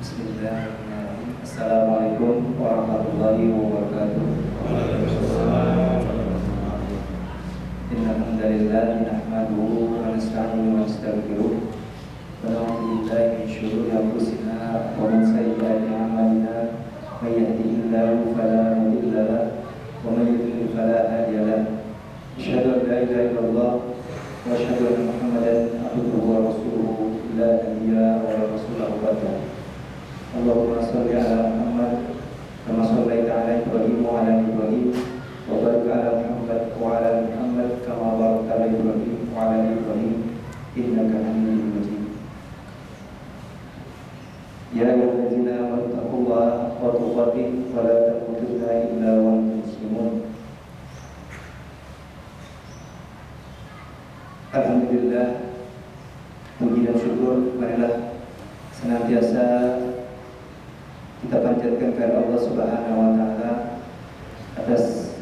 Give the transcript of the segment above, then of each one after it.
Bismillahirrahmanirrahim. Assalamualaikum warahmatullahi wabarakatuh. Innal hamdalillah nahmaduhu wa nasta'inuhu wa nastaghfiruh wa na'udzu billahi min shururi anfusina wa min sayyiati a'malina. May yahdihillahu fala mudilla lahu wa may yudlil fala hadiya lahu. Asyhadu an la ilaha illallah wa asyhadu anna Muhammadan abduhu wa rasuluhu la nabiyya wa la rasula ba'dahu. Allahumma shalli ala Muhammad kama shallaita ala Ibrahim wa ala Ibrahim wa barik ala Muhammad wa ala Muhammad kama barakta ala Ibrahim wa ala Ibrahim innaka Hamidum Majid. Ya ayyuhallazina amanu taqullaha haqqa tuqatih wa la tamutunna illa wa antum muslimun. Alhamdulillah, puji dan syukur marilah senantiasa kita panjatkan kepada Allah Subhanahu wa taala atas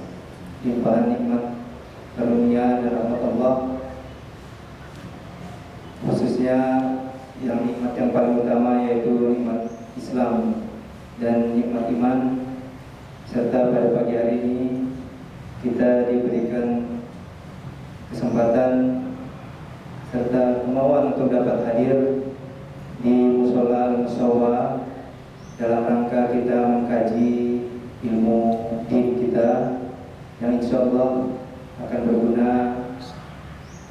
limpahan nikmat, karunia dan rahmat Allah, khususnya yang nikmat yang paling utama yaitu nikmat Islam dan nikmat iman, serta pada pagi hari ini kita diberikan kesempatan serta kemauan untuk dapat hadir di musola Al-Musawwa dalam rangka kita mengkaji ilmu din kita yang insya Allah akan berguna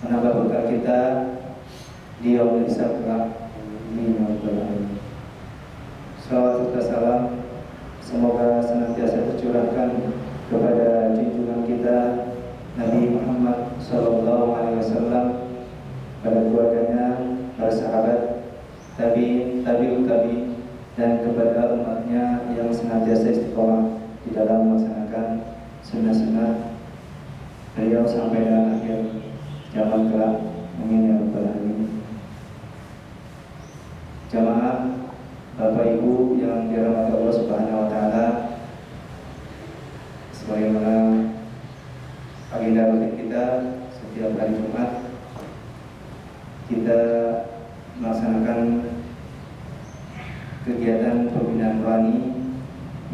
menambah bekal kita di yaumul hisab kelak. Salawat serta salam semoga senantiasa tercurahkan kepada junjungan kita Nabi Muhammad SAW, pada keluarganya, para sahabat, tabi'in, tabi'ut tabi'in, dan kepada umatnya yang senantiasa istiqomah di dalam melaksanakan sunnah-sunnah beliau sampai dengan akhir zaman kelak. Amin ya rabbal alamin. Jamaah, Bapak Ibu yang dirahmati Allah Subhanahu wa taala, sebagaimana agenda rutin kita setiap hari Jumat, kita melaksanakan kegiatan pembinaan rohani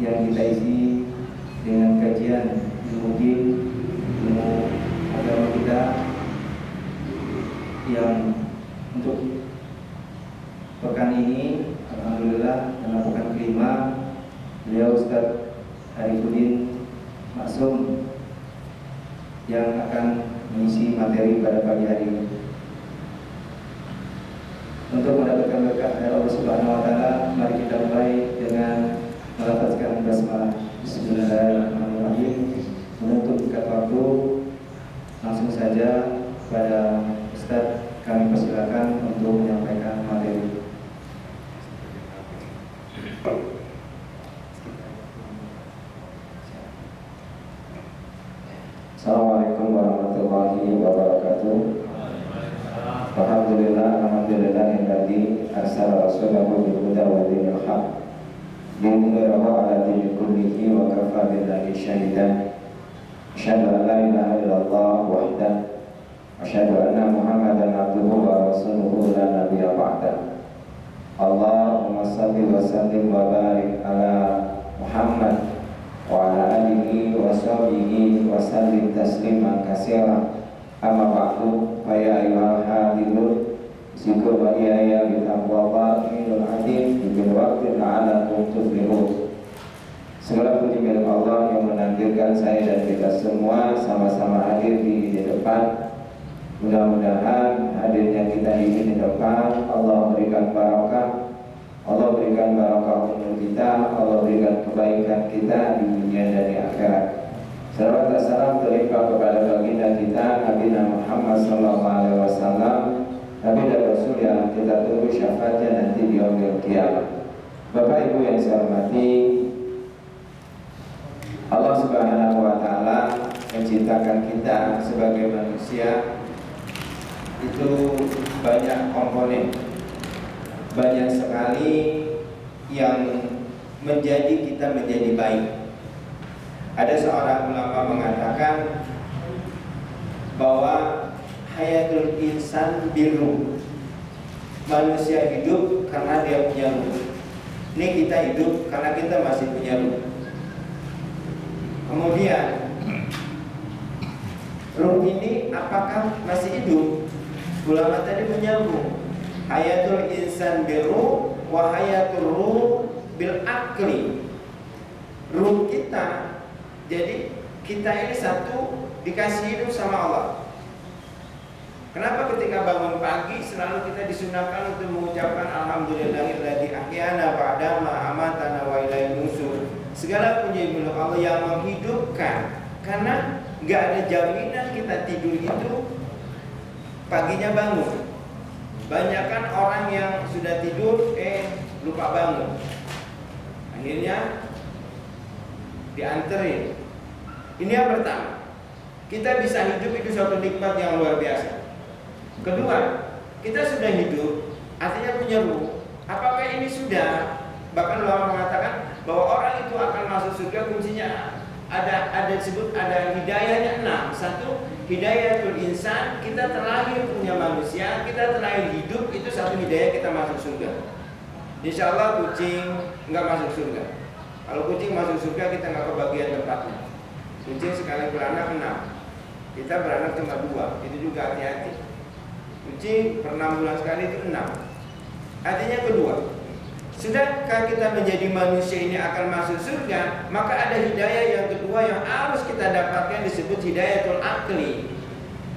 yang kita isi dengan kajian ilmu din, ilmu agama kita, yang untuk pekan ini alhamdulillah dalam pekan kelima beliau Ustaz Arifuddin Maksum yang akan mengisi materi pada pagi hari ini. Untuk mendapatkan berkah dari Allah Subhanahu wa taala, mari kita mulai dengan melafazkan basmalah. Bismillahirrahmanirrahim. Menutup singkat waktu, langsung saja pada Ustaz kami persilakan untuk menyampaikan materi. Assalamualaikum warahmatullahi wabarakatuh. Alhamdulillah alladzi arsala rasulahu bil huda wa dinil haq liyudhhirahu ala dini kullihi wa kafa billahi shahidan. Asyhadu an la ilaha illallah wahdahu wa asyhadu anna Muhammadan abduhu wa rasuluhu la nabiyya ba'dahu. Allahumma shalli wa sallim wa barik ala Muhammad wa ala alihi wa sahbihi wa sallim tasliman katsiran. Amma ba'du, fa ya ayyuhal hadirun, usikum wa iyaya bi taqwa minul adim bil waqti la'alakum tuflihun. Segala puji milik Allah yang menakdirkan saya dan kita semua sama-sama hadir di depan. Mudah-mudahan hadirnya kita di depan Allah berikan barakah, Allah berikan barakah umur kita, Allah berikan kebaikan kita di dunia dan di akhirat. Salawat dan salam terlimpah kepada baginda kita Nabi Muhammad SAW, Nabi dan Rasul yang kita tunggu syafaatnya nanti di yaumil qiyamah. Bapak Ibu yang saya hormati, Allah Subhanahu wa taala menciptakan kita sebagai manusia itu banyak komponen, banyak sekali yang menjadi kita menjadi baik. Ada seorang ulama mengatakan bahwa hayatul insan birru, manusia hidup karena dia punya ruh. Ini kita hidup karena kita masih punya ruh. Kemudian ruh ini apakah masih hidup? Ulama tadi menyambung hayatul insan biruh wa hayatul ruh bil akli. Ruh kita, jadi kita ini satu dikasih hidup sama Allah. Kenapa ketika bangun pagi selalu kita disunahkan untuk mengucapkan alhamdulillahilladzi ahyana ba'da ma amatana wa ilaihi nusur. Segala puji milik Allah yang menghidupkan, karena nggak ada jaminan kita tidur itu paginya bangun. Banyak kan orang yang sudah tidur lupa bangun, akhirnya dianterin. Ini yang pertama, kita bisa hidup itu suatu nikmat yang luar biasa. Kedua, kita sudah hidup, artinya punya ruh. Apakah ini sudah? Bahkan ulama mengatakan bahwa orang itu akan masuk surga, kuncinya ada disebut ada hidayahnya 6. Satu, hidayatul insan, kita terlahir punya manusia, kita terlahir hidup, itu satu hidayah kita masuk surga. Insya Allah kucing nggak masuk surga. Kalau kucing masuk surga kita nggak kebagian tempatnya. Kucing sekali beranak 6, kita beranak cuma 2, itu juga hati-hati. Kucing per 6 bulan sekali itu 6. Artinya kedua, sudahkah kita menjadi manusia ini akan masuk surga, maka ada hidayah yang kedua yang harus kita dapatkan, disebut hidayatul akli,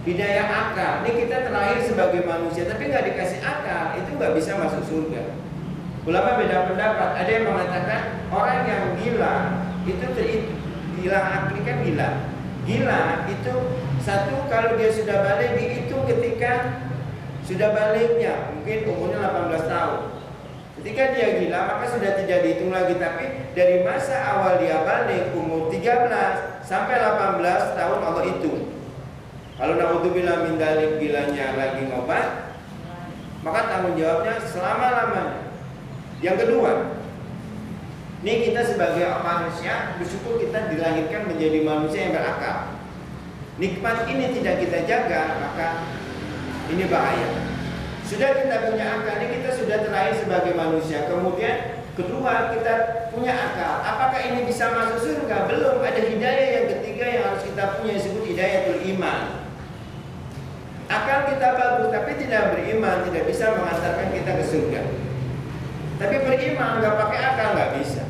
hidayah akal. Ini kita terlahir sebagai manusia tapi nggak dikasih akal, itu nggak bisa masuk surga. Ulama beda pendapat. Ada yang mengatakan orang yang gila itu gila akli kan gila. Gila itu satu, kalau dia sudah balik dihitung ketika sudah baliknya, mungkin umurnya 18 tahun. Ketika dia gila maka sudah tidak dihitung lagi, tapi dari masa awal dia balik umur 13 sampai 18 tahun Allah hitung. Kalau naudzubillah min dzalik gilanya lagi ngobat, maka tanggung jawabnya selama-lamanya. Yang kedua, ini kita sebagai manusia bersyukur kita dilahirkan menjadi manusia yang berakal. Nikmat ini tidak kita jaga, maka ini bahaya. Sudah kita punya akal, ini kita sudah terlahir sebagai manusia. Kemudian kedua, kita punya akal. Apakah ini bisa masuk surga? Belum. Ada hidayah yang ketiga yang harus kita punya, disebut hidayatul iman. Akal kita bagus tapi tidak beriman, tidak bisa mengantarkan kita ke surga. Tapi beriman nggak pakai akal nggak bisa.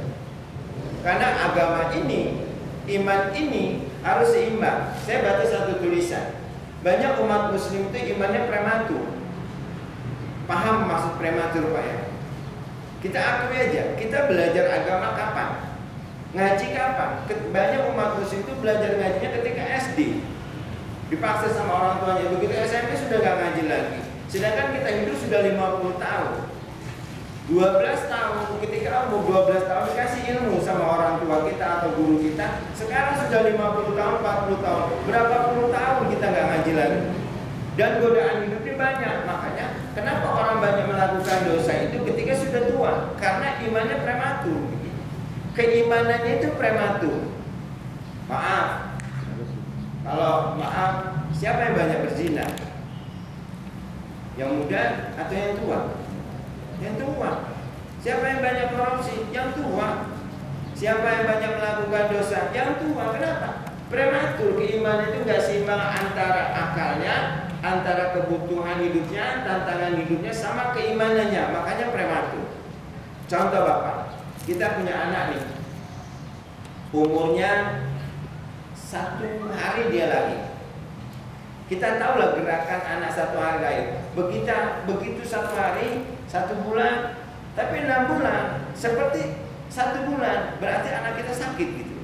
Karena agama ini, iman ini harus seimbang. Saya baca satu tulisan. Banyak umat muslim itu imannya prematur. Paham maksud prematur Pak ya? Kita akui aja, kita belajar agama kapan? Ngaji kapan? Banyak umat muslim itu belajar ngajinya ketika SD. Dipaksa sama orang tuanya, begitu SMP sudah gak ngaji lagi. Sedangkan kita hidup sudah 50 tahun 12 tahun, ketika umur 12 tahun dikasih ilmu sama orang tua kita atau guru kita. Sekarang sudah 50 tahun, 40 tahun, berapa puluh tahun kita gak ngaji lagi. Dan godaan hidup ini banyak. Makanya kenapa orang banyak melakukan dosa itu ketika sudah tua? Karena imannya prematur. Keimanannya itu prematur. Maaf, kalau siapa yang banyak berzina? Yang muda atau yang tua? Yang tua. Siapa yang banyak korupsi? Yang tua. Siapa yang banyak melakukan dosa? Yang tua. Kenapa? Prematur. Keimanan itu gak seimbang antara akalnya, antara kebutuhan hidupnya, tantangan hidupnya, sama keimanannya. Makanya prematur. Contoh Bapak, kita punya anak nih, umurnya 1 hari dia lahir. Kita tahu lah gerakan anak 1 hari lahir. Begitu 1 hari, 1 bulan, tapi 6 bulan, seperti 1 bulan, berarti anak kita sakit gitu.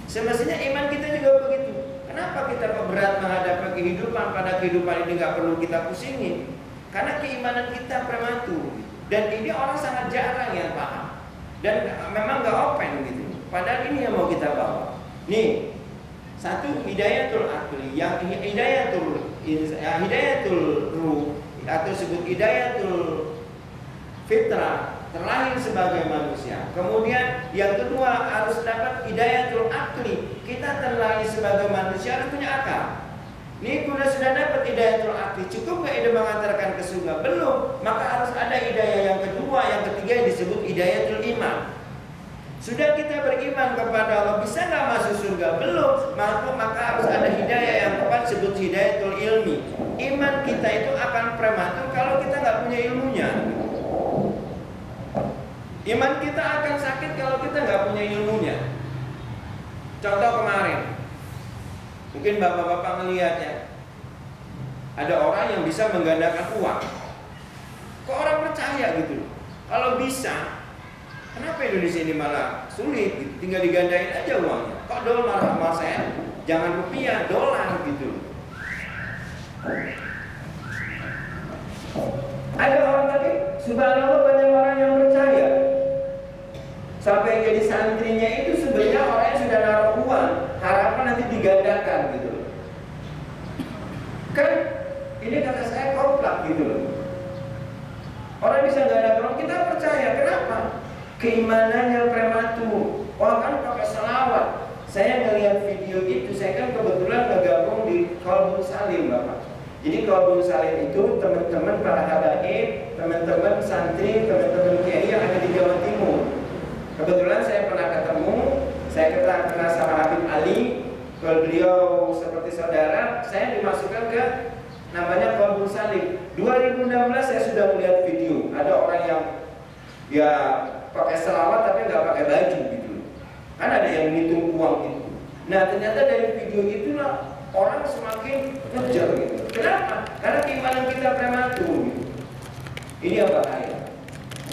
Semestinya iman kita juga begitu. Kenapa kita kok berat menghadapi kehidupan, pada kehidupan ini gak perlu kita pusingin? Karena keimanan kita prematur. Dan ini orang sangat jarang yang paham. Dan memang gak open gitu. Padahal ini yang mau kita bawa. Nih, satu hidayatul akli, yang hidayatul ruh atau sebut hidayatul fitrah, terlahir sebagai manusia. Kemudian yang kedua harus dapat hidayatul akli, kita terlahir sebagai manusia harus punya akal. Ini sudah dapat hidayatul akli, cukup gak ide mengantarkan ke surga? Belum. Maka harus ada hidayah yang kedua, yang ketiga yang disebut hidayatul iman. Sudah kita beriman kepada Allah, bisa nggak masuk surga? Belum, maka harus ada hidayah yang tepat, disebut hidayatul ilmi. Iman kita itu akan prematur kalau kita nggak punya ilmunya. Iman kita akan sakit kalau kita nggak punya ilmunya. Contoh kemarin, mungkin bapak-bapak melihat ya, ada orang yang bisa menggandakan uang. Kok orang percaya gitu? Kalau bisa, kenapa Indonesia ini malah sulit gitu? Tinggal digandain aja uangnya. Kok dolar sama saya? Jangan rupiah, dolar gitu. Ada orang tadi, subhanallah, banyak orang yang percaya. Sampai jadi santrinya itu sebenarnya orang yang sudah naruh uang, harapan nanti digandakan gitu. Kan ini kata saya komplak gitu loh. Orang bisa gandakan uang, kita percaya. Kenapa? Keimanannya prematur. Wah, kan pakai selawat. Saya ngelihat video itu, saya kan kebetulan bergabung di Qalbun Salim, Bapak. Jadi Qalbun Salim itu teman-teman para habaib, teman-teman santri, teman-teman kiai yang ada di Jawa Timur. Kebetulan saya pernah ketemu, saya kenal sama Habib Ali. Kalau beliau seperti saudara, saya dimasukkan ke namanya Qalbun Salim. 2016 saya sudah melihat video, ada orang yang ya pakai selawat tapi nggak pakai baju gitu. Kan ada yang ngitung uang itu. Nah ternyata dari video itulah orang semakin ngejar gitu. Kenapa? Karena keimanan kita prematur gitu. Ini yang bahaya.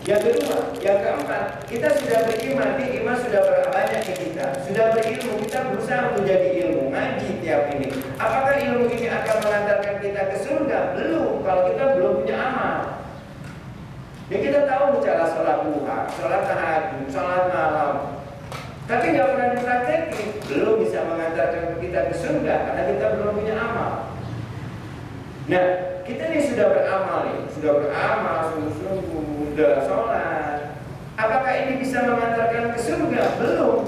Yang kedua, yang keempat, kita sudah beriman, iman sudah banyak di kita, sudah berilmu, kita berusaha menjadi ilmu, ngaji tiap ini. Apakah ilmu ini akan mengantarkan kita ke surga? Belum, kalau kita belum punya amal. Ya kita tahu cara sholat duha, sholat tahajud, sholat malam, tapi nggak pernah dipraktekin, belum bisa mengantarkan kita ke surga karena kita belum punya amal. Nah, kita ini sudah beramal nih, sungguh-sungguh, sudah sholat. Apakah ini bisa mengantarkan ke surga? Belum.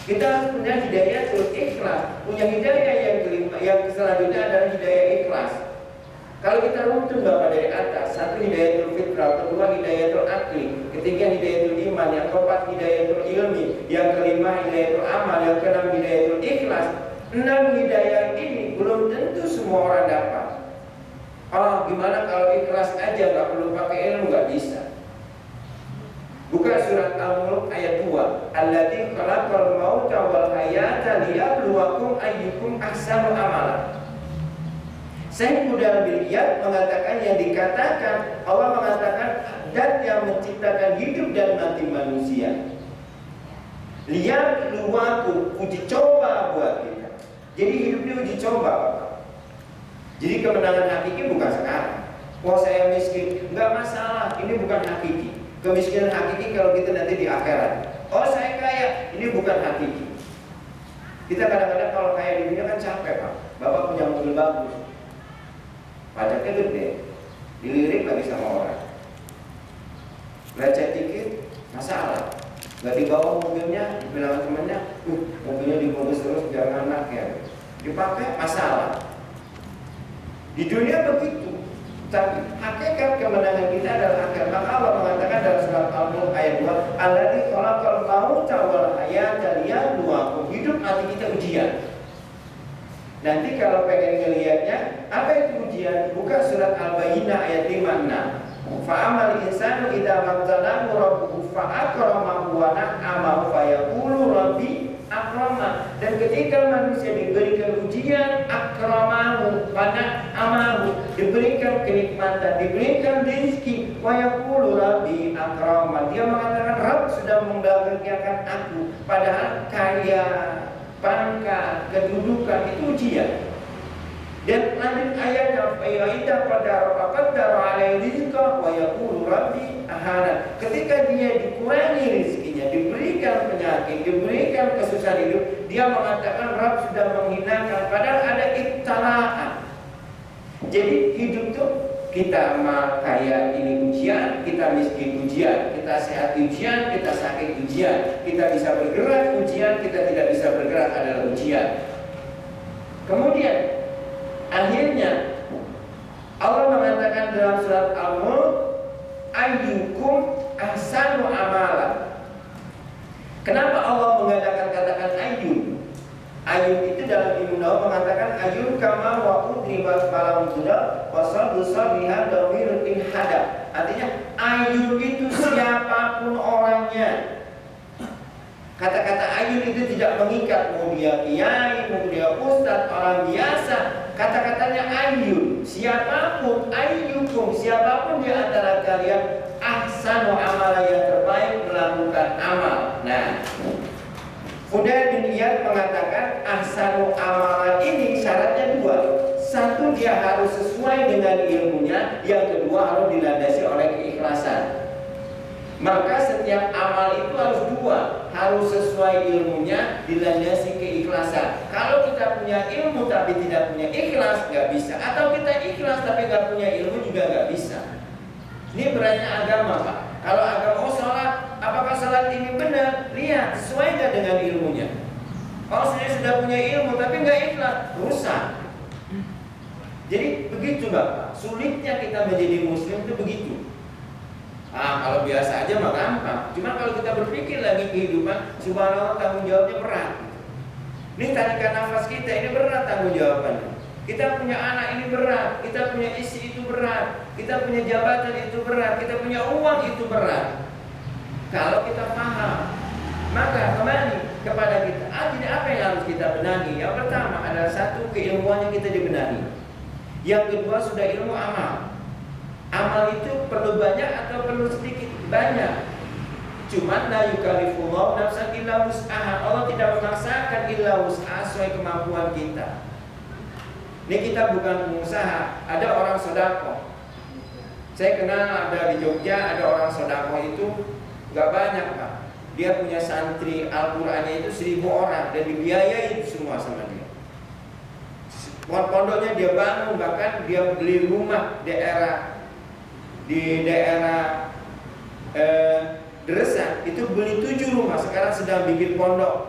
Kita harus punya hidayatul ikhlas. Punya hidayah yang kelima, yang selanjutnya adalah hidayah ikhlas. Kalau kita runtun Bapak dari atas, satu hidayatul fitrah, kedua hidayatul akli, ketiga hidayatul iman, yang keempat hidayatul ilmi, yang kelima hidayatul amal, yang keenam hidayatul ikhlas. 6 hidayah ini belum tentu semua orang dapat. Oh, gimana kalau ikhlas aja, nggak perlu pakai ilmu, nggak bisa. Buka surat Al-Mulk ayat 2. Alladzi khalaqal mauta wal hayata liyabluwakum ayyukum ahsanu amala. Saya mudah dilihat mengatakan yang dikatakan, Allah mengatakan zat yang menciptakan hidup dan mati manusia. Liyabluwakum, uji coba buat kita. Jadi hidup ini uji coba, Bapak. Jadi kemenangan hakiki bukan sekarang. Wah, saya miskin, nggak masalah. Ini bukan hakiki. Kemiskinan hakiki kalau kita nanti di akhirat. Oh, saya kaya, ini bukan hakiki. Kita kadang-kadang kalau kaya di dunia kan capek, Pak. Bapak punya mobil bagus, pajaknya gede, dilirik lagi sama orang. Lecet dikit, masalah. Nggak dibawa mobilnya, bilang temannya, mobilnya dibungkus terus jangan anak ya. Dipakai, masalah. Di dunia begitu, tapi hakikat kemenangan kita adalah akhir. Maka Allah mengatakan dalam surat Al-Mulk ayat 2, Alladzi khalaqal mauta wal hayata liyabluwakum. Hidup mati kita ujian. Nanti kalau pengen ngelihatnya, apa itu ujian? Buka surat Al-Bayyinah ayat 5-6. Fa'amal insanu idza mabtalahu rabbuhu fa'akramahu wa na'amahu fayaqulu rabbi akrama. Dan ketika manusia diberikan ujian, akramahu wa na'amahu, diberikan kenikmatan, diberikan rezeki, wa yaqulu rabbi akrama. Dia mengatakan Rabb sudah membahagiakan aku, padahal kaya, pangkat, kedudukan itu ujian. Dan lanjut ayatnya, fa'idha qaddara alaihi rizqa wa yaqulu rabbi ahana. Ketika dia dikurangi rezekinya, diberikan penyakit, diberikan kesusahan hidup, dia mengatakan Rabb sudah menghinakan, padahal ada ibtalaan. Jadi hidup itu kita kaya ini ujian, kita miskin ujian, kita sehat ujian, kita sakit ujian, kita bisa bergerak ujian, kita tidak bisa bergerak adalah ujian. Kemudian akhirnya Allah mengatakan dalam surat Al-Mulk, ayyukum ahsanu amala. Kenapa Allah mengatakan katakan ayun? Ayun itu dalam Ibnu Nawawi mengatakan ayun kama wa udribat malam sudah wasal biha damirun in hada. Artinya ayun itu siapapun orangnya. Kata-kata ayun itu tidak mengikat mau dia kiai, mau dia ustadz, orang biasa. Kata-katanya ayun, siapapun, ayyukum, siapapun di antara kalian ahsanu amala yang terbaik melakukan amal. Nah, Fudail bin Iyad mengatakan ahsanu amala ini syaratnya dua. Satu, dia harus sesuai dengan ilmunya. Yang kedua, harus dilandasi oleh keikhlasan. Maka setiap amal itu harus dua, harus sesuai ilmunya, dilandasi keikhlasan. Kalau kita punya ilmu tapi tidak punya ikhlas, nggak bisa. Atau kita ikhlas tapi nggak punya ilmu juga nggak bisa. Ini beratnya agama, Pak. Kalau agama sholat, apakah sholat ini benar? Lihat, sesuai nggak dengan ilmunya. Kalau saya sudah punya ilmu tapi nggak ikhlas, rusak. Jadi begitu, Bapak. Sulitnya kita menjadi muslim itu begitu. Kalau biasa aja mah gampang. Cuma kalau kita berpikir lagi kehidupan, subhanallah tanggung jawabnya berat. Ini tarikan nafas kita ini berat tanggung jawabannya. Kita punya anak ini berat, kita punya istri itu berat, kita punya jabatan itu berat, kita punya uang itu berat. Kalau kita paham, maka kembali kepada kita. Jadi apa yang harus kita benahi? Yang pertama adalah satu, keilmuan yang kita dibenahi. Yang kedua sudah ilmu amal. Amal itu perlu banyak atau perlu sedikit? Banyak. Cuman la yukallifullahu nafsan illa wus'aha. Allah tidak memaksakan illa wus'aha sesuai kemampuan kita. Ini kita bukan pengusaha. Ada orang sodako. Saya kenal ada di Jogja, ada orang sodako itu gak banyak, Pak. Dia punya santri Al-Qur'annya itu 1000 orang dan dibiayai semua sama dia. Pondoknya dia bangun, bahkan dia beli rumah di daerah Dresan itu beli 7 rumah. Sekarang sedang bikin pondok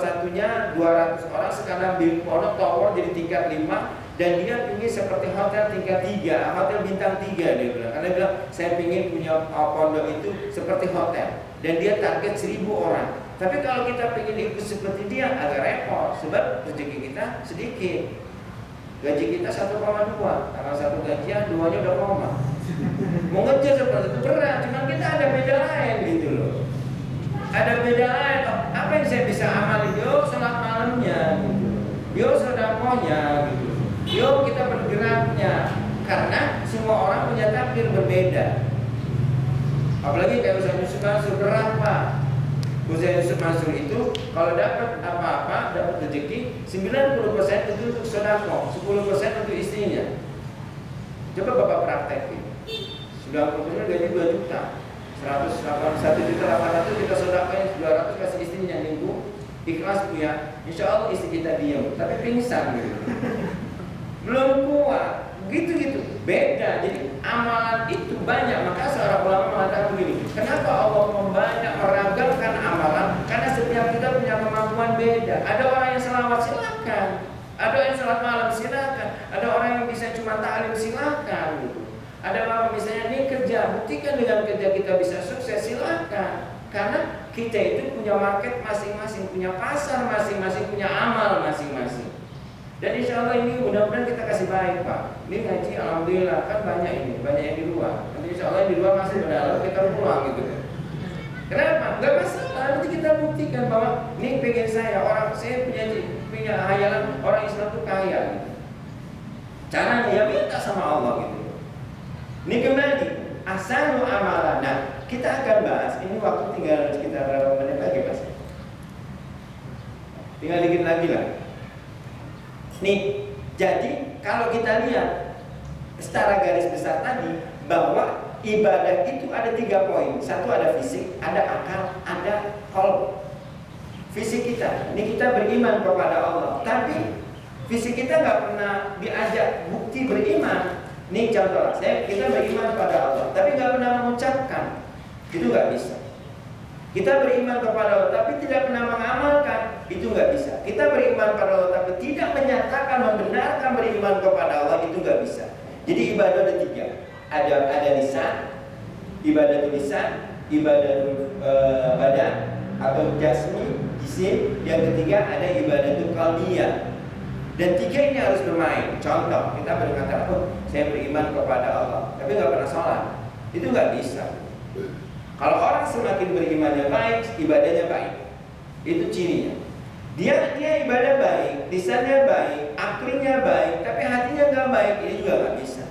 satunya 200 orang. Sekarang bikin pondok tower jadi tingkat 5. Dan dia ingin seperti hotel tingkat 3, hotel bintang 3 dia bilang. Karena dia bilang saya ingin punya pondok itu seperti hotel. Dan dia target 1000 orang. Tapi kalau kita ingin ikut seperti dia agak repot. Sebab rezeki kita sedikit. Gaji kita 1,2. Karena satu gajian 2-nya udah koma. Mau ngejar seperti itu berat, cuma kita ada beda lain gitu loh. Ada beda lain. Apa yang saya bisa amalin? Yo sholat malamnya gitu. Yo sedekahnya gitu. Yo kita bergeraknya. Karena semua orang punya takdir berbeda. Apalagi kayak Ustaz Yusuf Mansur berat, Pak. Ustaz Yusuf Mansur itu kalau dapat apa-apa, dapat rezeki 90% itu untuk sedekah, 10% untuk istrinya. Coba Bapak praktekin. Sudah putusnya gaji 2 juta, 1 juta 800 kita sedekahnya 200 kasih istrinya minggu, ikhlas punya, insya Allah istri kita diam, tapi pingsan gitu, belum kuat, gitu beda. Jadi amalan itu banyak, maka seorang ulama mengatakan begini, kenapa Allah membanyak meragamkan amalan? Karena setiap kita punya kemampuan beda. Ada orang yang selawat silakan, ada yang salat malam silakan, ada orang yang bisa cuma ta'lim silakan gitu. Ada orang misalnya ini kerja, buktikan dengan kerja kita bisa sukses, silakan. Karena kita itu punya market masing-masing, punya pasar masing-masing, punya amal masing-masing. Dan insya Allah ini mudah-mudahan kita kasih baik, Pak. Ini ngaji alhamdulillah kan banyak ini, banyak yang di luar. Nanti insya Allah yang di luar masih berdalam, kita pulang gitu. Kenapa? Gak masalah, nanti kita buktikan bahwa ini pengen saya punya hayalan orang Islam itu kaya gitu. Caranya ya minta sama Allah gitu. Ini kembali ahsanu amalan. Nah, kita akan bahas ini waktu tinggal sekitar berapa menit lagi, Mas? Tinggal dikit lagi lah. Nih, jadi kalau kita lihat secara garis besar tadi bahwa ibadah itu ada 3 poin. Satu ada fisik, ada akal, ada qalb. Fisik kita, ini kita beriman kepada Allah. Tapi fisik kita nggak pernah diajak bukti beriman. Ini contoh, kita beriman kepada Allah, tapi nggak pernah mengucapkan, itu nggak bisa. Kita beriman kepada Allah, tapi tidak pernah mengamalkan, itu nggak bisa. Kita beriman kepada Allah, tapi tidak menyatakan, membenarkan beriman kepada Allah, itu nggak bisa. Jadi ibadah ada 3, ada lisan, ibadah lisan, ibadah badan atau jasmi, jisim. Yang ketiga ada ibadah qalbiyah. Dan tiga ini harus bermain. Contoh, kita berkata, oh saya beriman kepada Allah, tapi nggak pernah sholat, itu nggak bisa. Kalau orang semakin berimannya baik, ibadahnya baik, itu cirinya. Dia ibadah baik, lisannya baik, aklnya baik, tapi hatinya nggak baik, ini juga nggak bisa.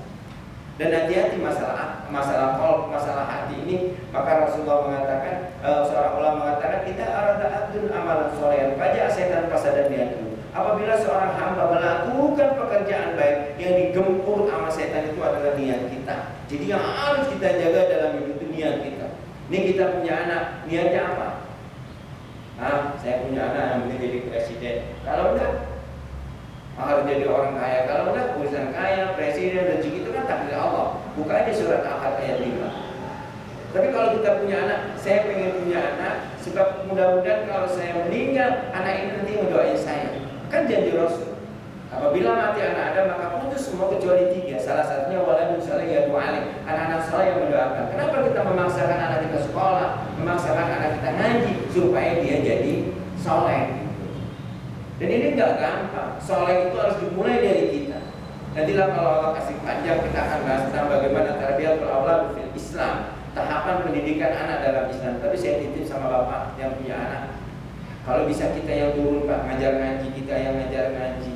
Dan hati-hati masalah hati ini. Maka Rasulullah mengatakan, seorang ulama mengatakan, kita arada abdun amalan solehan, pajak setan pasadan diatu. Apabila seorang hamba melakukan pekerjaan baik, yang digempur sama setan itu adalah niat kita. Jadi yang harus kita jaga dalam hidup itu niat kita. Ini kita punya anak, niatnya apa? Saya punya anak yang ingin jadi presiden. Kalau enggak, harus jadi orang kaya. Kalau enggak, urusan kaya, presiden, rezeki itu kan takdir Allah. Buka aja surat Al-Ahad ayat 5. Tapi kalau kita punya anak, saya pengen punya anak, sebab mudah-mudahan kalau saya meninggal, anak ini nanti ngedoain saya. Kan janji Rasul. Apabila mati anak Adam, maka putus semua kecuali 3. Salah satunya waladun saleh yadu alaih, anak-anak saleh yang mendoakan. Kenapa kita memaksakan anak kita sekolah, memaksakan anak kita ngaji supaya dia jadi soleh? Dan ini nggak gampang. Soleh itu harus dimulai dari kita. Nantilah kalau Allah kasih panjang, kita akan bahas tentang bagaimana tarbiyatul aulad fil Islam, tahapan pendidikan anak dalam Islam. Tapi saya titip sama bapak yang punya anak, kalau bisa kita yang turun Pak, ngajar ngaji, kita yang ngajar ngaji.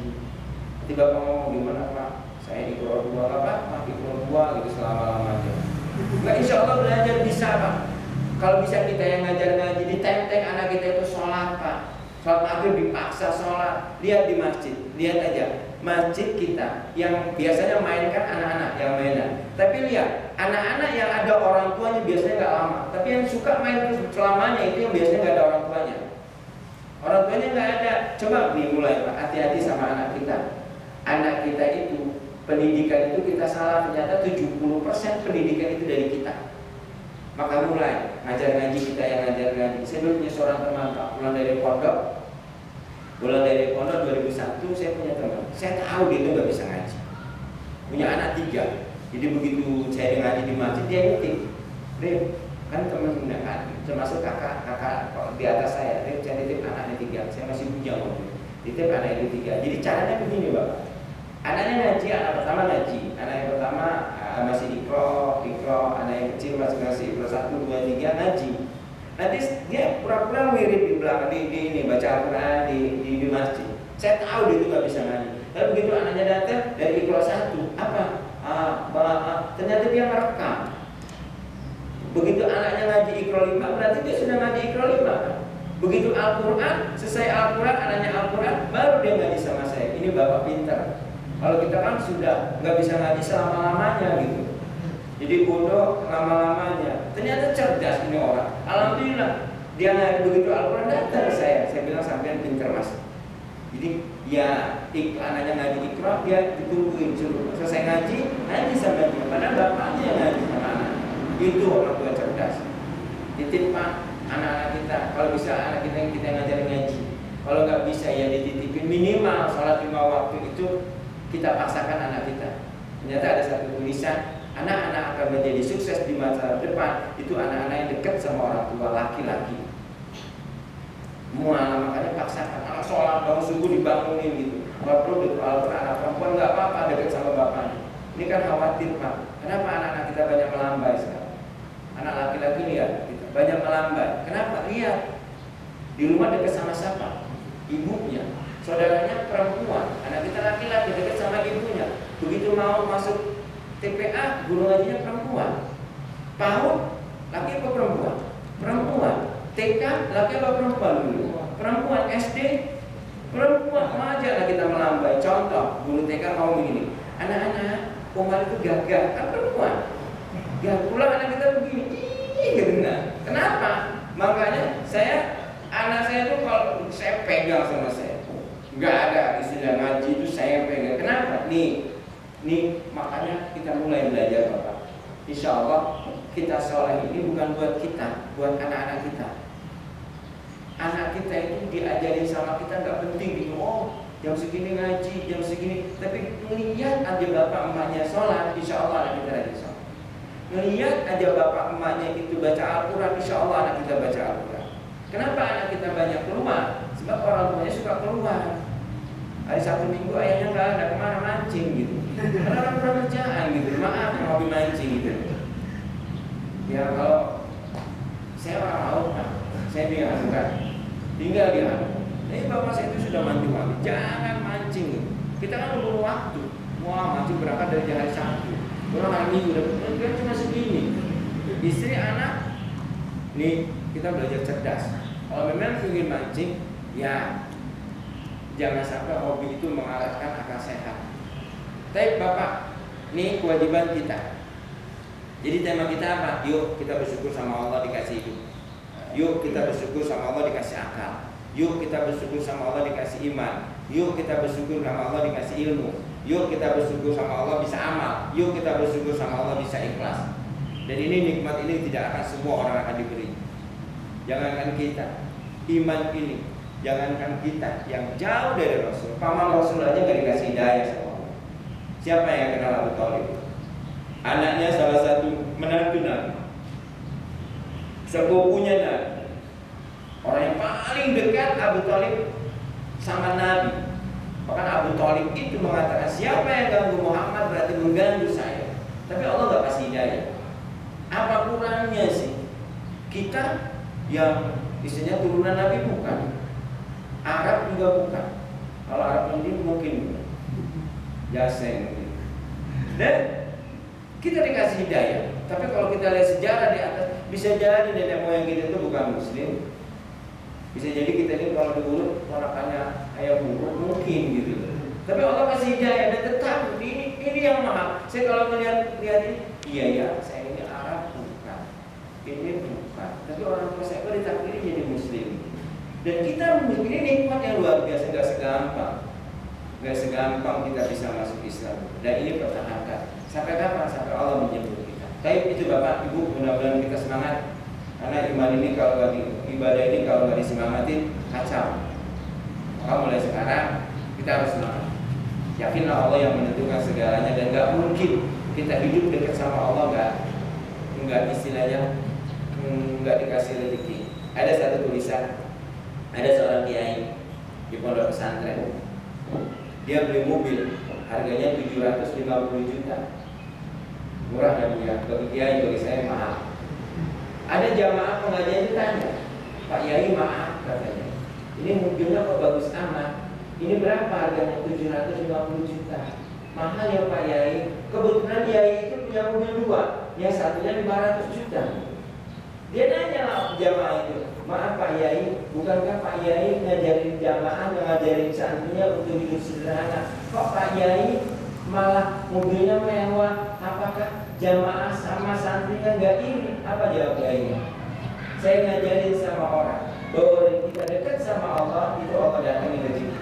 Nanti bapak ngomong gimana Pak? Saya di Pulau 2 Pak, di Pulau 2 gitu selama-lamanya. Nah insya Allah belajar bisa Pak. Kalau bisa kita yang ngajar ngaji, ditenteng anak kita itu sholat Pak. Sholat maghrib dipaksa sholat. Lihat di masjid, lihat aja masjid kita yang biasanya mainkan anak-anak yang mainan. Tapi lihat anak-anak yang ada orang tuanya biasanya nggak lama. Tapi yang suka main selamanya itu yang biasanya nggak ada orang tuanya. Orang tuanya nggak ada. Coba dimulai Pak, hati-hati sama anak kita. Anak kita itu pendidikan itu kita salah, ternyata 70% pendidikan itu dari kita. Maka mulai ngajar ngaji, kita yang ngajar ngaji. Saya dulu punya seorang teman Pak, pulang dari pondok 2001 saya punya teman. Saya tahu dia itu nggak bisa ngaji. Punya anak 3. Jadi begitu saya ngaji di masjid dia nitip. Rip, kan teman punya kan, termasuk kakak di atas saya. Rip, saya nitip anaknya 3. Saya masih bujang waktu itu. Nitip anak itu 3. Jadi caranya begini Bapak. Anaknya ngaji, anak pertama ngaji. Anak yang pertama masih ikro, anak yang kecil masih ikro 1, 2, 3 ngaji. Nanti dia pura-pura wirid di belakang di ini baca Al-Quran di masjid. Saya tahu dia itu nggak bisa ngaji. Tapi begitu anaknya datang dari ikro 1, apa? Ternyata dia merekam. Begitu anaknya ngaji ikro 5, berarti dia sudah ngaji ikro 5. Begitu Al-Quran, selesai Al-Quran, anaknya Al-Quran, baru dia ngaji sama saya. Ini bapak pintar. Kalau kita kan sudah nggak bisa ngaji selama-lamanya gitu. Jadi bodoh lama-lamanya. Ternyata cerdas ini orang. Alhamdulillah. Dia ngaji begitu Al-Quran datang ke saya. Saya bilang sampean pintar Mas. Jadi ya anaknya ngaji ikra, dia ditungguin suruh selesai ngaji sampai dia. Padahal bapaknya yang ngaji sama anak. Itu orang tua cerdas. Titip Pak anak-anak kita. Kalau bisa anak kita yang ngajarin ngaji. Kalau nggak bisa ya dititipin minimal salat 5 waktu itu. Kita paksakan anak kita. Ternyata ada satu tulisan, anak-anak akan menjadi sukses di masa depan itu anak-anak yang dekat sama orang tua laki-laki. Makanya paksakan anak sholat bangun subuh dibangunin gitu. Kalau perlu anak perempuan nggak apa-apa dekat sama bapaknya. Ini kan khawatir Pak. Kenapa anak-anak kita banyak melambai sekarang? Anak laki-laki lihat gitu, banyak melambai. Kenapa? Lihat di rumah dekat sama siapa? Ibunya. Saudaranya perempuan, anak kita laki-laki dekat sama ibunya. Begitu mau masuk TPA, guru ngajinya perempuan. PAUD, laki apa perempuan? Perempuan. TK, laki apa perempuan dulu? Perempuan. SD, perempuan. Majalah kita melambai. Contoh, guru TK mau begini. Anak-anak, Umar itu gagah, kan perempuan. Ya pulang anak kita begini. Gitu nah. Kenapa? Makanya anak saya itu kalau saya pegang sama saya. Nggak ada istilah ngaji itu saya pengen. Kenapa? Nih makanya kita mulai belajar Bapak. Insya Allah kita sholat ini bukan buat kita, buat anak-anak kita. Anak kita itu diajarin sama kita nggak penting gitu. Oh jam segini ngaji, jam segini. Tapi melihat aja bapak emaknya sholat, insya Allah anak kita rajin sholat. Ngelihat aja bapak emaknya itu baca Al-Quran, insya Allah anak kita baca Al-Quran. Kenapa anak kita banyak keluar? Sebab orang tuanya suka keluar. Hari Sabtu Minggu ayahnya nggak ada, kemana mancing gitu. Karena orang kurang kerjaan gitu, maaf hobi mancing gitu. Ya kalau saya orang laut, saya bilang suka tinggal di laut. Bapak saya itu sudah mancing, jangan mancing. Kita kan belum waktu. Wah, mancing berangkat dari hari Sabtu. Orang hari Minggu udah cuma segini. Istri, anak, nih kita belajar cerdas. Kalau memang ingin mancing, ya jangan sampai hobi itu mengalahkan akal sehat. Tapi Bapak, nih kewajiban kita. Jadi tema kita apa? Yuk kita bersyukur sama Allah dikasih hidup. Yuk kita bersyukur sama Allah dikasih akal. Yuk kita bersyukur sama Allah dikasih iman. Yuk kita bersyukur sama Allah dikasih ilmu. Yuk kita bersyukur sama Allah bisa amal. Yuk kita bersyukur sama Allah bisa ikhlas. Dan ini nikmat ini tidak akan semua orang akan diberi. Jangankan kita, iman ini, jangankan kita yang jauh dari Rasul. Paman Rasul aja gak dikasih hidayah sama Allah. Siapa yang kenal Abu Thalib? Anaknya salah satu menantu Nabi, sepupunya Nabi. Orang yang paling dekat Abu Thalib sama Nabi. Bahkan Abu Thalib itu mengatakan, siapa yang ganggu Muhammad berarti mengganggu saya. Tapi Allah gak kasih hidayah. Apa kurangnya sih? Kita yang isinya turunan Nabi bukan, Arab juga bukan. Kalau Arab ini mungkin Jaseng mungkin. Dan kita dikasih hidayah. Tapi kalau kita lihat sejarah di atas, bisa jadi nenek moyang kita itu bukan Muslim. Bisa jadi kita ini kalau diurut ponakannya ayah buruk mungkin gitu. Tapi Allah kasih hidayah dan tetap ini yang mahal. Saya kalau melihat ini, iya ya, saya ini Arab bukan, ini bukan. Tapi orang tua saya kok ditakdiri jadi Muslim. Dan kita ini nikmat yang luar biasa, gak segampang kita bisa masuk Islam. Dan ini pertahankan. Sampai kapan? Sampai Allah menyebut kita. Tapi itu Bapak Ibu, mudah-mudahan kita semangat. Karena iman ini kalau gak ibadah ini kalau nggak disemangatin kacau. Maka mulai sekarang kita harus semangat. Yakinlah Allah yang menentukan segalanya dan nggak mungkin kita hidup dekat sama Allah nggak istilahnya nggak dikasih rezeki. Ada satu tulisan, ada seorang kiai di pondok pesantren. Dia beli mobil, harganya 750 juta. Murah dan murah. Bagi kiai, bagi saya mahal. Ada jamaah pengajian ditanya, Pak Yai maaf katanya, ini mobilnya kok bagus amat. Ini berapa harganya? 750 juta. Mahal ya Pak Yai. Kebetulan Yai itu punya mobil dua, yang satunya 500 juta. Dia nanya lah jamaah itu, maaf Pak Yai, bukankah Pak Yai ngajarin jamaah, ngajarin santrinya untuk hidup sederhana? Kok Pak Yai malah mobilnya mewah? Apakah jamaah sama santrinya nggak iri? Apa jawab Yai? Saya ngajarin sama orang bahwa kita dekat sama Allah, itu Allah datangin rezeki.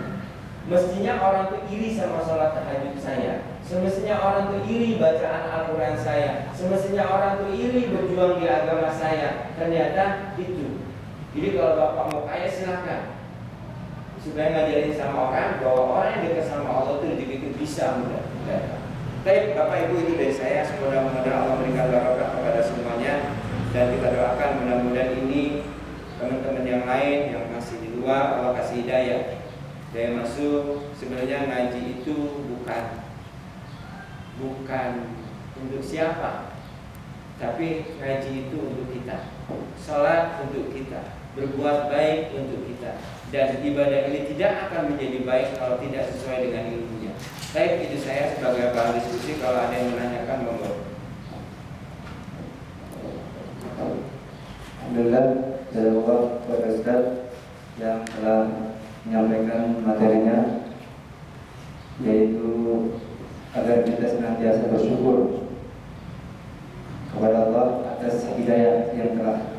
Mestinya orang tuh iri sama sholat tahajud saya. Semestinya orang tuh iri bacaan Al-Quran saya. Semestinya orang tuh iri berjuang di agama saya. Ternyata itu. Jadi kalau Bapak mau kaya silahkan. Supaya ngajarin sama orang bahwa orang yang dekat sama Allah itu rezeki itu bisa mudah. Baik Bapak Ibu, itu dari saya. Mudah-mudahan Allah memberikan barokah kepada semuanya. Dan kita doakan mudah-mudahan ini teman-teman yang lain yang masih di luar Allah kasih hidayah. Daya masuk. Sebenarnya ngaji itu bukan untuk siapa, tapi ngaji itu untuk kita, sholat untuk kita, berbuat baik untuk kita. Dan ibadah ini tidak akan menjadi baik kalau tidak sesuai dengan ilmunya. Baik, itu saya sebagai bahan diskusi. Kalau ada yang menanyakan, monggo. Alhamdulillah, jazakallah kepada Ustaz yang telah menyampaikan materinya, yaitu agar kita senantiasa bersyukur kepada Allah atas hidayah yang telah